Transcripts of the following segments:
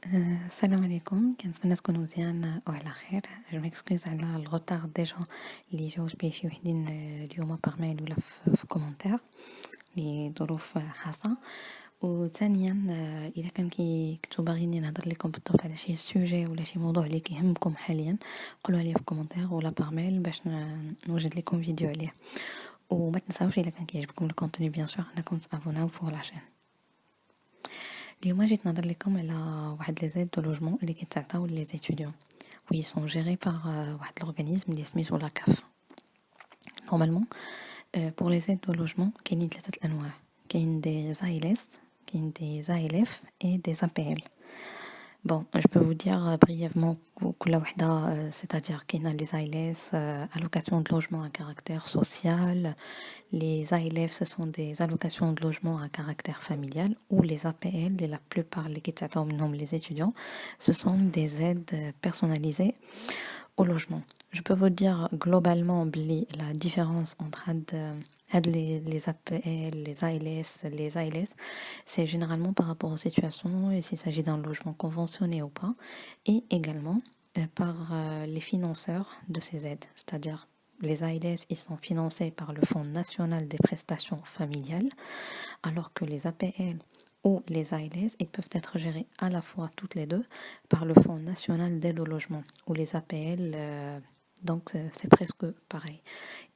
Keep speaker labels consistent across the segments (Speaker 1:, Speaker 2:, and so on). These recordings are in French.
Speaker 1: السلام عليكم، كنتمنى تكونوا مزيان وعلى خير. جو ميكسكوز على الغوتار ديجا اللي جاوبت بيه شي وحدين اليوم باغ ميل ولا في كومونتير لظروف خاصة. وثانيا اذا كان كنتو باغيني نهضر لكم بالضبط على شي سوجي ولا شي موضوع اللي كيهمكم حاليا، قولوها لي في كومونتير ولا باغ ميل باش نوجد لكم فيديو عليه. وما تنساوش اذا كان كيعجبكم الكونتوني بيان سور انكم تابوناو فوق لاشين. اليوم جيت نهضر لكم على واحد لي زيد دو لوجمون اللي كيتعطاو لي زيتيديون وي سون جيري باغ واحد لورغانيزم اللي سميتو لا كاف. نورمالمون بور لي زيد دو لوجمون كاينين ثلاثه الانواع، كاين دي زايلس، كاين دي زايلف اي دي زابيل. Bon, je peux vous dire brièvement كل وحدة c'est-à-dire كاينة les ALS, allocations de logement à caractère social, les ALF ce sont des allocations de logement à caractère familial ou les APL et la plupart اللي كيتعطاو منهم les étudiants ce sont des aides personnalisées au logement. Je peux vous dire globalement la différence entre les APL, les ALS, les ALS, c'est généralement par rapport aux situations et s'il s'agit d'un logement conventionné ou pas, et également par les financeurs de ces aides, c'est-à-dire les ALS, ils sont financés par le Fonds national des prestations familiales, alors que les APL ou les ALS, ils peuvent être gérés à la fois toutes les deux par le Fonds national d'aide au logement, ou les APL, donc c'est presque pareil.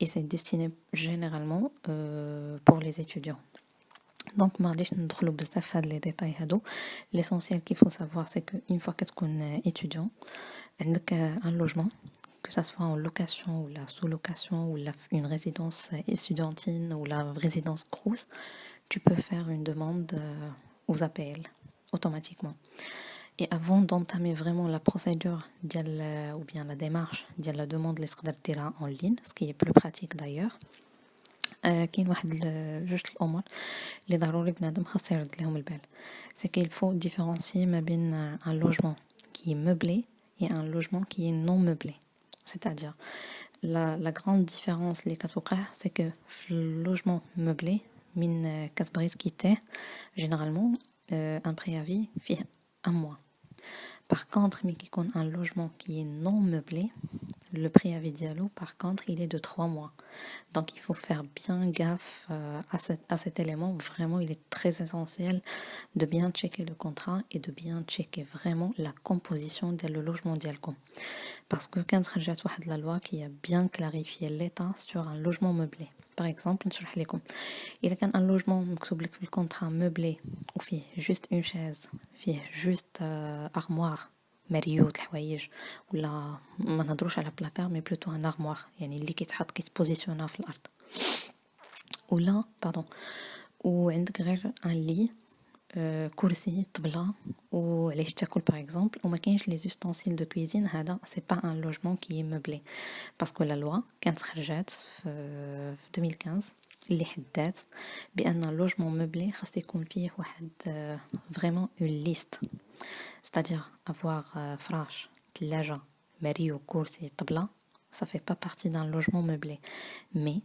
Speaker 1: Et c'est destiné généralement pour les étudiants. Donc معليش ندخلوا بزاف في هاد لي ديتاي هادو. L'essentiel qu'il faut savoir c'est que une fois que تكون étudiant عندك un logement, que ça soit en location ou la sous-location ou une résidence étudiantine ou la résidence Crous, tu peux faire une demande aux APL automatiquement. Et avant d'entamer vraiment la procédure ou bien la démarche de la demande d'Estrada en ligne, ce qui est plus pratique d'ailleurs, كاين واحد جوج الامور اللي ضروري بنادم خاص يرد لهم البال. C'est qu'il faut différencier ما بين un logement qui est meublé et un logement qui est non meublé. C'est-à-dire la grande différence اللي كتوقع c'est que le logement meublé من كتبغي تكيتيه généralement un préavis فيه un mois. Par contre, mais qui compte un logement qui est non meublé, le préavis dialogue, par contre, il est de 3 mois. Donc, il faut faire bien gaffe à cet élément. Vraiment, il est très essentiel de bien checker le contrat et de bien checker vraiment la composition de le logement dialogue. Parce que quand il y a la loi qui a bien clarifié l'état sur un logement meublé. Par exemple, il y a un logement qui le contrat meublé ou فيه juste une chaise, فيه juste armoire, مريوط الحوايج ولا ما نهضروش على بلاكار مي بلوتو ان ارموار يعني اللي كيتحط كيتبوزيسيونا في الارض ولا باردون وعندك غير ان لي كرسي طبله وعليش تاكل باغ اكزومبل وما كاينش لي زوستانسيل دو كويزين هذا سي با ان لوجمون كي مeublé باسكو لا لوا كانت خرجات في 2015 اللي حدات بان اللوجمون مeublé خاص يكون فيه واحد فريمون اون ليست. C'est-à-dire avoir فراش, ثلاجة, مريو, كرسي, طبلة, ça fait pas partie d'un logement meublé. Mais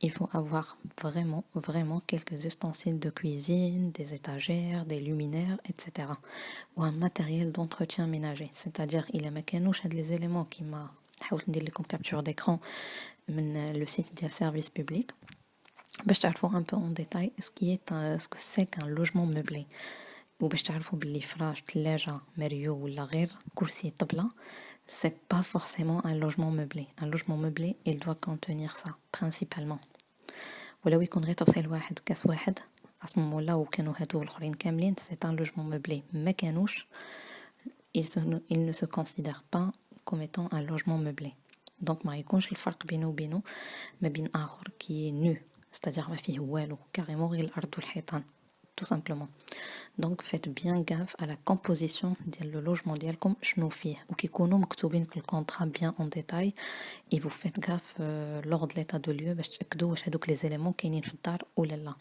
Speaker 1: il faut avoir vraiment quelques ustensiles de cuisine, des étagères, des luminaires, etc. Ou un matériel d'entretien ménager. C'est-à-dire il y a les éléments qui m'a حاولت ندير لكم capture d'écran من le site ديال service public باش تعرفوا un peu en détail ce que c'est qu'un logement meublé. وباش تعرفوا باللي فراش ثلاجة مريو ولا غير كرسي طبلة c'est pas forcément un logement meublé. Un logement meublé il doit contenir ça principalement. ولو يكون غير تفصيل واحد وكاس واحد اسم مولا وكانوا هادو الاخرين كاملين c'est un logement meublé. ما كانوش il ne se considère pas comme étant un logement meublé. Donc ما يكونش الفرق بينه وبينه ما بين اخر qui est nu, c'est-à-dire ما فيه والو carrément غير الارض والحيطان tout simplement. Donc faites bien gaffe à la composition du logement ديالكم شنو فيه وكيكونوا مكتوبين في الكونترا bien en détail et vous faites gaffe lors de l'état de lieu باش تاكدوا واش هذوك les éléments كاينين في الدار ولا لا.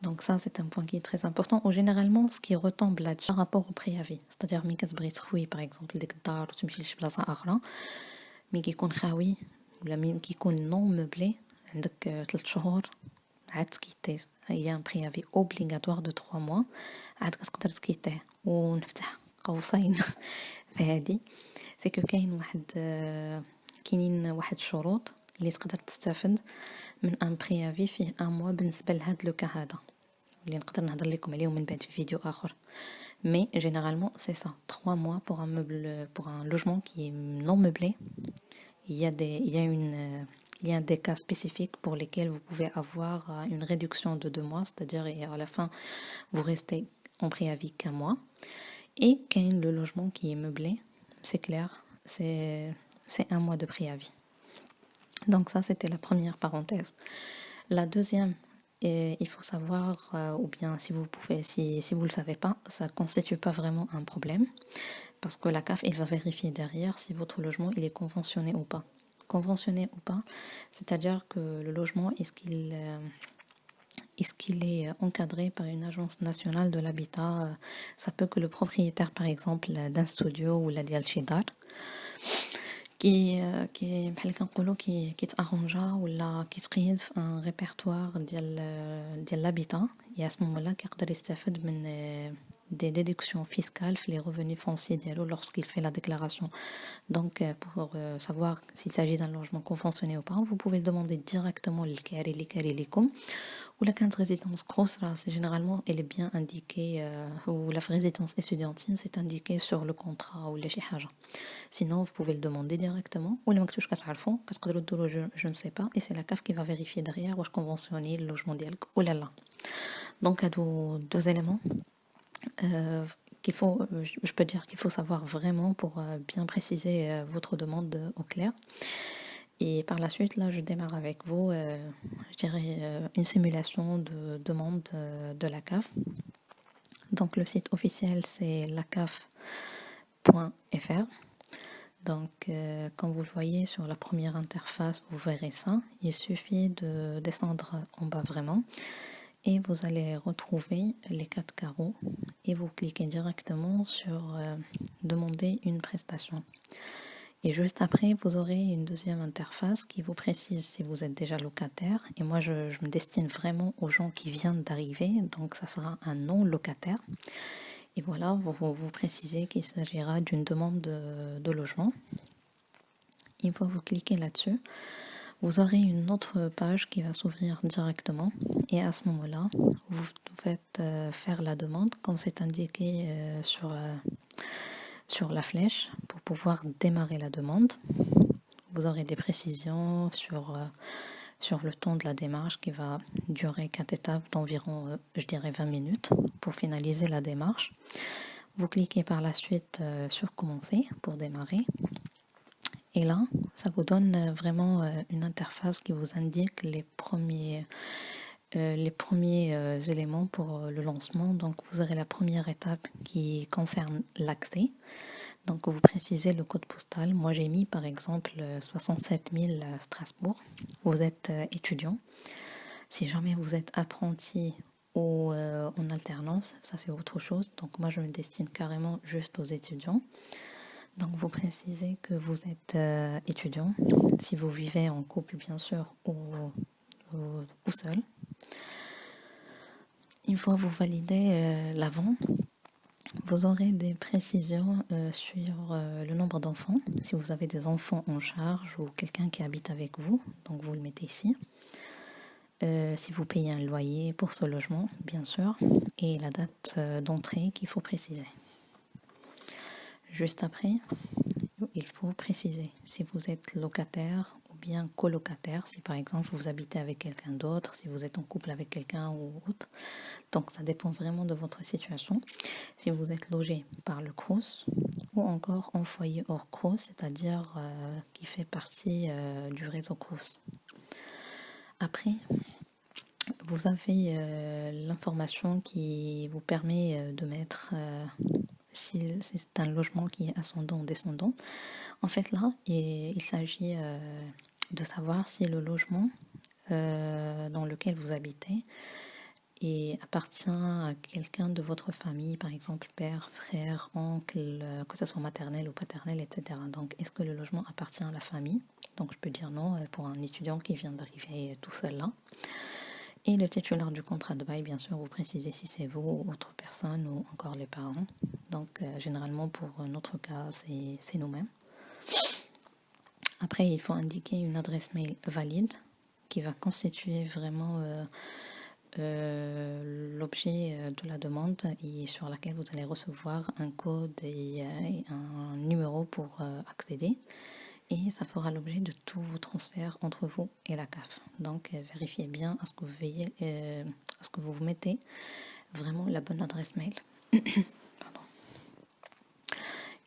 Speaker 1: Donc ça c'est un point qui est très important ou généralement ce qui retombe là-dessus par rapport au préavis, c'est-à-dire ملي كتبغي تخوي par exemple ديك الدار وتمشي لشي بلاصه اخرى ملي كيكون خاوي ولا ملي كيكون non meublé عندك 3 شهور عاد تكيتي. il y a un préavis obligatoire de 3 mois عاد كتقدر تكيتيه ونفتح قوسين في هذه سي كو كاينين واحد الشروط اللي تقدر تستافد من ان بريافي فيه ان موا بالنسبه لهاد لو كا هذا اللي نقدر نهضر لكم عليهم من بعد في فيديو اخر. Mais généralement, c'est ça, 3 mois pour un meuble, pour un logement qui est non meublé. Il y a des cas spécifiques pour lesquels vous pouvez avoir une réduction de 2 mois, c'est-à-dire à la fin, vous restez en préavis qu'un mois. Et quand le logement qui est meublé, c'est clair, c'est 1 mois de préavis. Donc ça, c'était la première parenthèse. La deuxième, et il faut savoir, ou bien si vous pouvez, si vous le savez pas, ça constitue pas vraiment un problème, parce que la CAF, il va vérifier derrière si votre logement il est conventionné ou pas. Conventionné ou pas, c'est-à-dire que le logement est-ce qu'il est encadré par une agence nationale de l'habitat. Ça peut que le propriétaire, par exemple, d'un studio ou la ديال شي دار كي بحال كنقولوا كيتارونجا ولا كيتقيد في ان ريبرتوار ديال l'habitat et à ce moment-là كيقدر يستافد من des déductions fiscales في les revenus fonciers ديالو lorsqu'il fait la déclaration. Donc pour savoir s'il s'agit d'un logement conventionné ou pas, vous pouvez le demander directement للكاري اللي كاري ليكم. Ou la carte résidence grosse, là, c'est généralement, elle est bien indiquée, ou la résidence étudiantine, c'est indiqué sur le contrat ou les chihaja. Sinon, vous pouvez le demander directement. Ou les maktouches qu'à le fond, je ne sais pas, et c'est la CAF qui va vérifier derrière, ou je conventionner le logement dialgue, ou là là. Donc, à deux éléments, qu'il faut, je peux dire qu'il faut savoir vraiment pour bien préciser votre demande au clair. Et par la suite, là, je démarre avec vous, je dirais, une simulation de demande de la CAF. Donc, le site officiel, c'est lacaf.fr. Donc, comme vous le voyez sur la première interface, vous verrez ça. Il suffit de descendre en bas vraiment. Et vous allez retrouver les 4 carreaux. Et vous cliquez directement sur demander une prestation. Et juste après, vous aurez une deuxième interface qui vous précise si vous êtes déjà locataire. Et moi, je me destine vraiment aux gens qui viennent d'arriver. Donc, ça sera un non-locataire. Et voilà, vous précisez qu'il s'agira d'une demande de logement. Une fois que vous cliquez là-dessus, vous aurez une autre page qui va s'ouvrir directement. Et à ce moment-là, vous faites faire la demande comme c'est indiqué sur la flèche pour pouvoir démarrer la demande. Vous aurez des précisions sur le temps de la démarche qui va durer 4 étapes d'environ, je dirais, 20 minutes pour finaliser la démarche. Vous cliquez par la suite sur commencer pour démarrer. Et là, ça vous donne vraiment une interface qui vous indique les premiers éléments pour le lancement. Donc, vous aurez la première étape qui concerne l'accès. Donc, vous précisez le code postal. Moi, j'ai mis par exemple 67 000 Strasbourg. Vous êtes étudiant. Si jamais vous êtes apprenti ou en alternance, ça c'est autre chose. Donc, moi, je me destine carrément juste aux étudiants. Donc, vous précisez que vous êtes étudiant. Si vous vivez en couple, bien sûr, ou seul. Une fois vous validez l'avant, vous aurez des précisions sur le nombre d'enfants, si vous avez des enfants en charge ou quelqu'un qui habite avec vous, donc vous le mettez ici. Si vous payez un loyer pour ce logement, bien sûr, et la date d'entrée qu'il faut préciser. Juste après, il faut préciser si vous êtes locataire ou bien colocataire, si par exemple vous habitez avec quelqu'un d'autre, si vous êtes en couple avec quelqu'un ou autre. Donc ça dépend vraiment de votre situation. Si vous êtes logé par le CROUS ou encore en foyer hors CROUS, c'est-à-dire qui fait partie du réseau CROUS. Après, vous avez l'information qui vous permet de mettre si c'est un logement qui est ascendant ou descendant. En fait là, il s'agit de savoir si le logement dans lequel vous habitez et appartient à quelqu'un de votre famille, par exemple père, frère, oncle, que ce soit maternel ou paternel, etc. Donc, est-ce que le logement appartient à la famille? Donc, je peux dire non pour un étudiant qui vient d'arriver tout seul là. Et le titulaire du contrat de bail, bien sûr, vous précisez si c'est vous ou autre personne ou encore les parents. Donc, généralement, pour notre cas, c'est nous-mêmes. Après, il faut indiquer une adresse mail valide qui va constituer vraiment l'objet de la demande et sur laquelle vous allez recevoir un code et un numéro pour accéder. Et ça fera l'objet de tous vos transferts entre vous et la CAF. Donc, vérifiez bien à ce que vous veillez, à ce que vous mettez vraiment la bonne adresse mail. Pardon.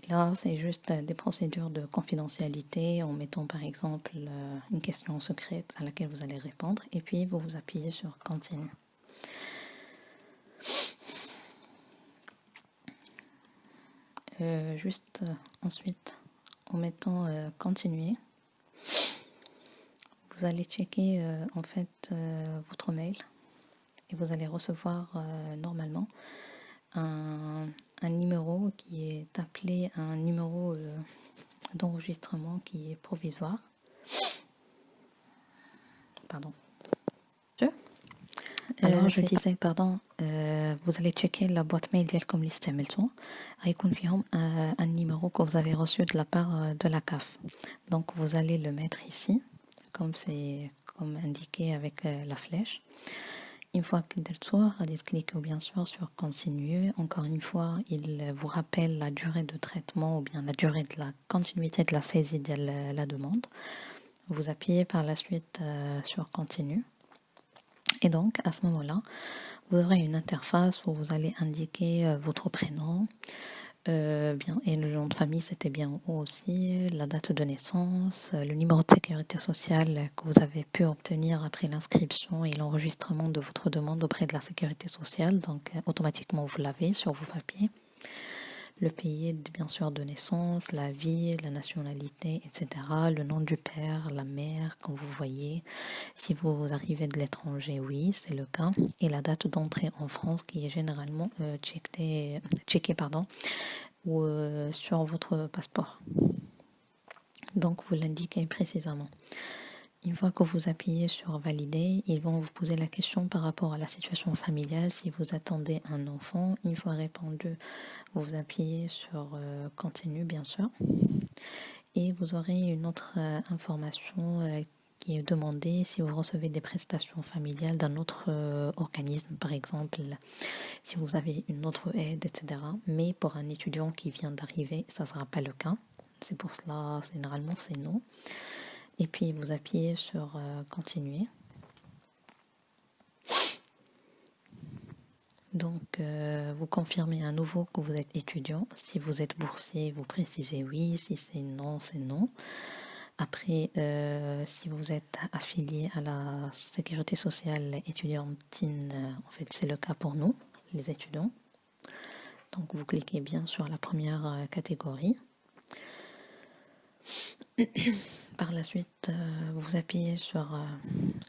Speaker 1: Là, c'est juste des procédures de confidentialité en mettant par exemple une question secrète à laquelle vous allez répondre et puis vous vous appuyez sur continue. Juste ensuite, en mettant continuer, vous allez checker en fait votre mail et vous allez recevoir normalement un numéro qui est appelé un numéro d'enregistrement qui est provisoire. Pardon. Alors je disais pardon, vous allez checker la boîte mail ديالكم اللي استعملتوا غيكون فيهم un numéro que vous avez reçu de la part de la CAF. Donc vous allez le mettre ici comme c'est comme indiqué avec la flèche. Une fois que درتوه غادي cliquez bien sûr sur continuer. Encore une fois, il vous rappelle la durée de traitement ou bien la durée de la continuité de la saisie de la demande. Vous appuyez par la suite sur continue. Et donc, à ce moment-là, vous aurez une interface où vous allez indiquer votre prénom, bien, et le nom de famille, c'était bien en haut aussi, la date de naissance, le numéro de sécurité sociale que vous avez pu obtenir après l'inscription et l'enregistrement de votre demande auprès de la sécurité sociale. Donc, automatiquement, vous l'avez sur vos papiers. Le pays, bien sûr, de naissance, la ville, la nationalité, etc. Le nom du père, la mère, comme vous voyez. Si vous arrivez de l'étranger, oui, c'est le cas. Et la date d'entrée en France qui est généralement checkée ou sur votre passeport. Donc, vous l'indiquez précisément. Une fois que vous appuyez sur valider, ils vont vous poser la question par rapport à la situation familiale. Si vous attendez un enfant, une fois répondu, vous appuyez sur continue bien sûr. Et vous aurez une autre information qui est demandée si vous recevez des prestations familiales d'un autre organisme, par exemple, si vous avez une autre aide, etc. Mais pour un étudiant qui vient d'arriver, ça ne sera pas le cas. C'est pour cela, généralement, c'est non. Et puis, vous appuyez sur continuer. Donc, vous confirmez à nouveau que vous êtes étudiant. Si vous êtes boursier, vous précisez oui. Si c'est non, c'est non. Après, si vous êtes affilié à la sécurité sociale étudiantine, en fait, c'est le cas pour nous, les étudiants. Donc, vous cliquez bien sur la première catégorie. Par la suite, vous appuyez sur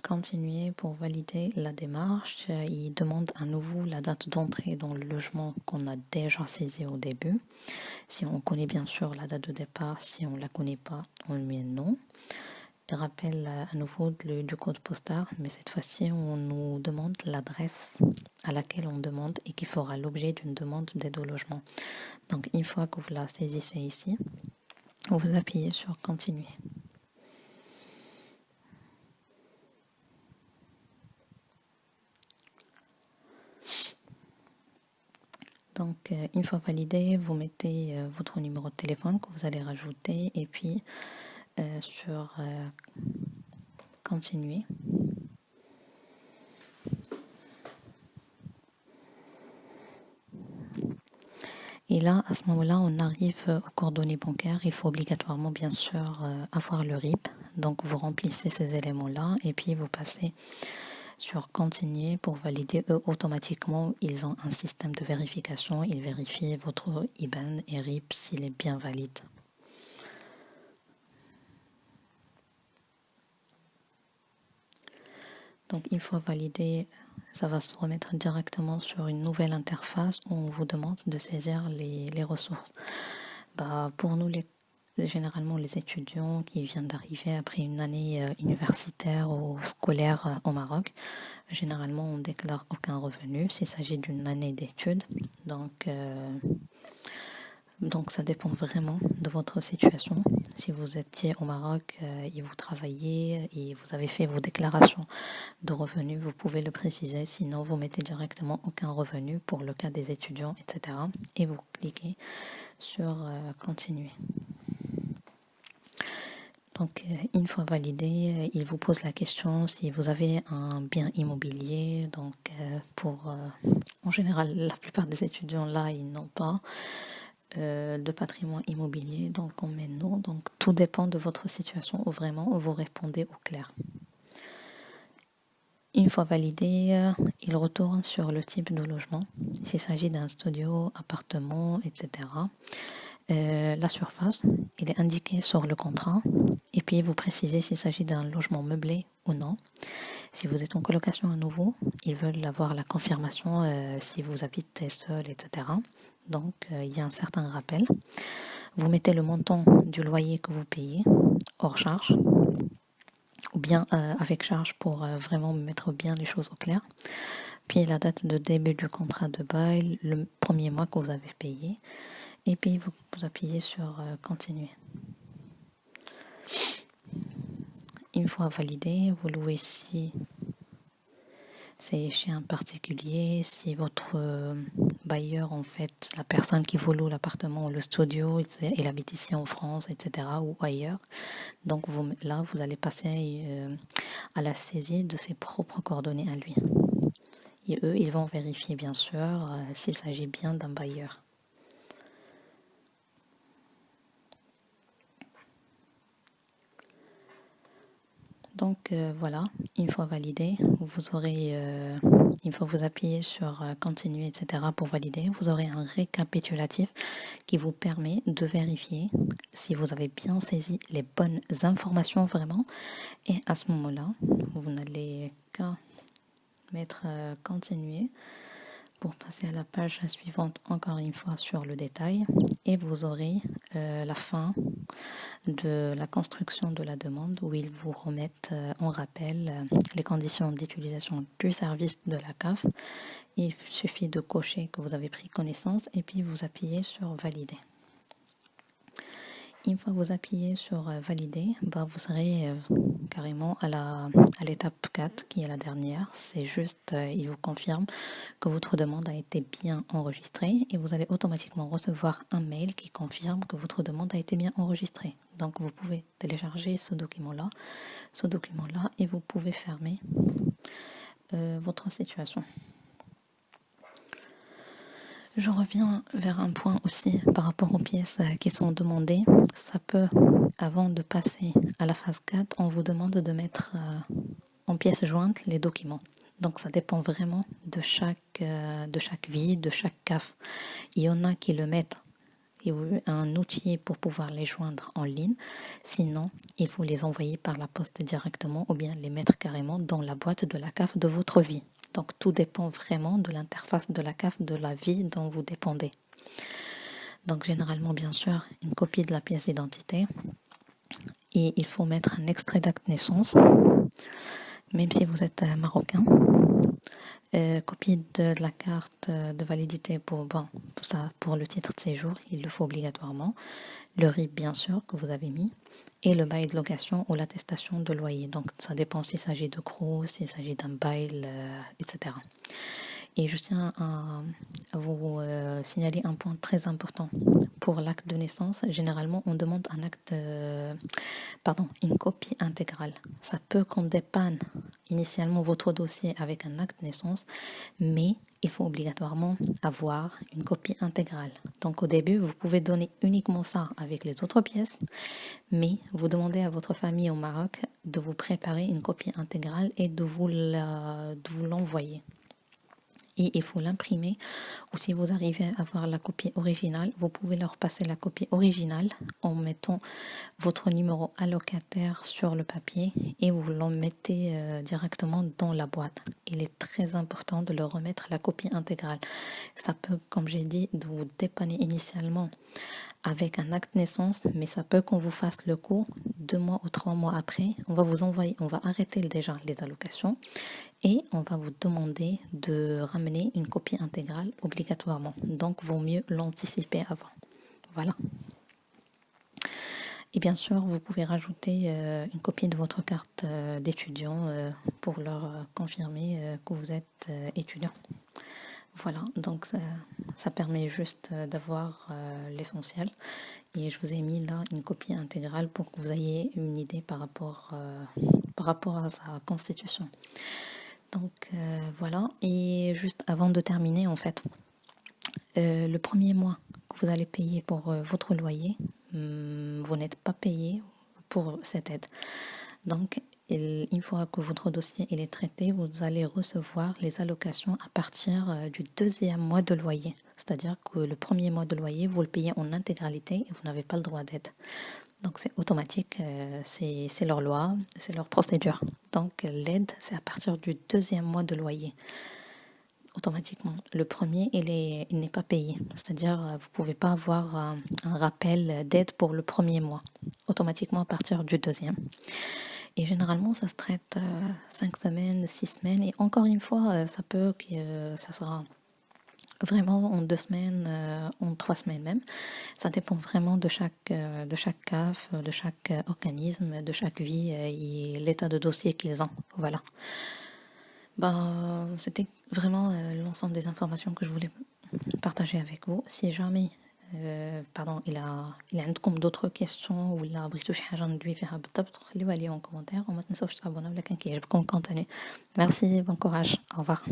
Speaker 1: continuer pour valider la démarche. Il demande à nouveau la date d'entrée dans le logement qu'on a déjà saisi au début. Si on connaît bien sûr la date de départ, si on ne la connaît pas, on le met non. Il rappelle à nouveau du code postal, mais cette fois-ci, on nous demande l'adresse à laquelle on demande et qui fera l'objet d'une demande d'aide au logement. Donc, une fois que vous la saisissez ici, vous appuyez sur continuer. Donc, une fois validé, vous mettez votre numéro de téléphone que vous allez rajouter et puis sur continuer. Et là, à ce moment-là, on arrive aux coordonnées bancaires. Il faut obligatoirement, bien sûr, avoir le RIB. Donc, vous remplissez ces éléments-là et puis vous passez sur continuer pour valider. Eux, automatiquement, ils ont un système de vérification. Ils vérifient votre IBAN et RIB s'il est bien valide. Donc, une fois validé, ça va se remettre directement sur une nouvelle interface où on vous demande de saisir les ressources. Pour nous, généralement les étudiants qui viennent d'arriver après une année universitaire ou scolaire au Maroc, généralement on déclare aucun revenu s'il s'agit d'une année d'études. Donc ça dépend vraiment de votre situation. Si vous étiez au Maroc et vous travaillez et vous avez fait vos déclarations de revenus, vous pouvez le préciser. Sinon, vous mettez directement aucun revenu pour le cas des étudiants, etc. Et vous cliquez sur continuer. Donc, une fois validé, il vous pose la question si vous avez un bien immobilier. Donc, en général, la plupart des étudiants là, ils n'ont pas de patrimoine immobilier. Donc, on met non. Donc, tout dépend de votre situation ou vraiment vous répondez au clair. Une fois validé, il retourne sur le type de logement. S'il s'agit d'un studio, appartement, etc. La surface, il est indiqué sur le contrat. Et puis, vous précisez s'il s'agit d'un logement meublé ou non. Si vous êtes en colocation à nouveau, ils veulent avoir la confirmation si vous habitez seul, etc. Donc, il y a un certain rappel. Vous mettez le montant du loyer que vous payez hors charge ou bien avec charge pour vraiment mettre bien les choses au clair. Puis la date de début du contrat de bail, le premier mois que vous avez payé. Et puis vous appuyez sur continuer. Une fois validé, vous louez si c'est chez un particulier, si votre bailleur, en fait, la personne qui vous loue l'appartement ou le studio, il habite ici en France, etc. ou ailleurs. Donc vous allez passer à la saisie de ses propres coordonnées à lui. Et eux, ils vont vérifier bien sûr s'il s'agit bien d'un bailleur. Donc voilà, une fois validé, une fois vous appuyez sur continuer, etc. pour valider, vous aurez un récapitulatif qui vous permet de vérifier si vous avez bien saisi les bonnes informations vraiment. Et à ce moment-là, vous n'allez qu'à mettre continuer pour passer à la page suivante encore une fois sur le détail et vous aurez la fin de la construction de la demande où ils vous remettent en rappel les conditions d'utilisation du service de la CAF. Il suffit de cocher que vous avez pris connaissance et puis vous appuyez sur valider. Une fois que vous appuyez sur valider, vous serez carrément à l'étape 4 qui est la dernière. C'est juste, il vous confirme que votre demande a été bien enregistrée et vous allez automatiquement recevoir un mail qui confirme que votre demande a été bien enregistrée. Donc vous pouvez télécharger ce document-là et vous pouvez fermer votre situation. Je reviens vers un point aussi par rapport aux pièces qui sont demandées. Ça peut, avant de passer à la phase 4, on vous demande de mettre en pièces jointes les documents. Donc ça dépend vraiment de chaque vie, de chaque CAF. Il y en a qui le mettent, il y a un outil pour pouvoir les joindre en ligne. Sinon, il faut les envoyer par la poste directement ou bien les mettre carrément dans la boîte de la CAF de votre vie. Donc tout dépend vraiment de l'interface de la CAF de la vie dont vous dépendez. Donc généralement, bien sûr, une copie de la pièce d'identité. Et il faut mettre un extrait d'acte de naissance, même si vous êtes marocain. Copie de la carte de validité pour le titre de séjour, il le faut obligatoirement. Le RIB, bien sûr, que vous avez mis. Et le bail de location ou l'attestation de loyer. Donc ça dépend s'il s'agit de gros, s'il s'agit d'un bail, etc. Et je tiens à vous signaler un point très important. Pour l'acte de naissance, généralement, on demande une copie intégrale. Ça peut qu'on dépanne initialement votre dossier avec un acte de naissance, mais il faut obligatoirement avoir une copie intégrale. Donc au début, vous pouvez donner uniquement ça avec les autres pièces, mais vous demandez à votre famille au Maroc de vous préparer une copie intégrale et de vous l'envoyer. et il faut l'imprimer. Ou si vous arrivez à avoir la copie originale, vous pouvez leur passer la copie originale en mettant votre numéro allocataire sur le papier et vous l'en mettez directement dans la boîte. Il est très important de leur remettre la copie intégrale. Ça peut, comme j'ai dit, de vous dépanner initialement avec un acte de naissance, mais ça peut qu'on vous fasse le coup 2 mois ou 3 mois après. On va vous envoyer, on va arrêter déjà les allocations et on va vous demander de ramener une copie intégrale obligatoirement. Donc, vaut mieux l'anticiper avant. Voilà. Et bien sûr, vous pouvez rajouter une copie de votre carte d'étudiant pour leur confirmer que vous êtes étudiant. Voilà, donc ça permet juste d'avoir l'essentiel. Et je vous ai mis là une copie intégrale pour que vous ayez une idée par rapport à sa constitution. Donc voilà, et juste avant de terminer en fait, le premier mois que vous allez payer pour votre loyer, vous n'êtes pas payé pour cette aide. Donc une fois que votre dossier il est traité, vous allez recevoir les allocations à partir du 2e mois de loyer. C'est-à-dire que le premier mois de loyer, vous le payez en intégralité et vous n'avez pas le droit d'aide. Donc c'est automatique, c'est leur loi, c'est leur procédure. Donc l'aide, c'est à partir du 2e mois de loyer. Automatiquement. Le premier, il n'est pas payé. C'est-à-dire, vous ne pouvez pas avoir un rappel d'aide pour le premier mois. Automatiquement à partir du 2e. Et généralement, ça se traite 5 semaines, 6 semaines. Et encore une fois, ça peut que ça sera vraiment en 2 semaines, en 3 semaines même. Ça dépend vraiment de chaque CAF, de chaque organisme, de chaque vie et l'état de dossier qu'ils ont. Voilà. C'était vraiment l'ensemble des informations que je voulais partager avec vous. Si jamais il a عندكم d'autres questions ولا بغيتوا شي حاجه ندوي فيها بالضبط خليوها لي en commentaire وما تنسوش تابوناو الا كان كيعجبكم الكونتوني. Merci, bon courage, au revoir.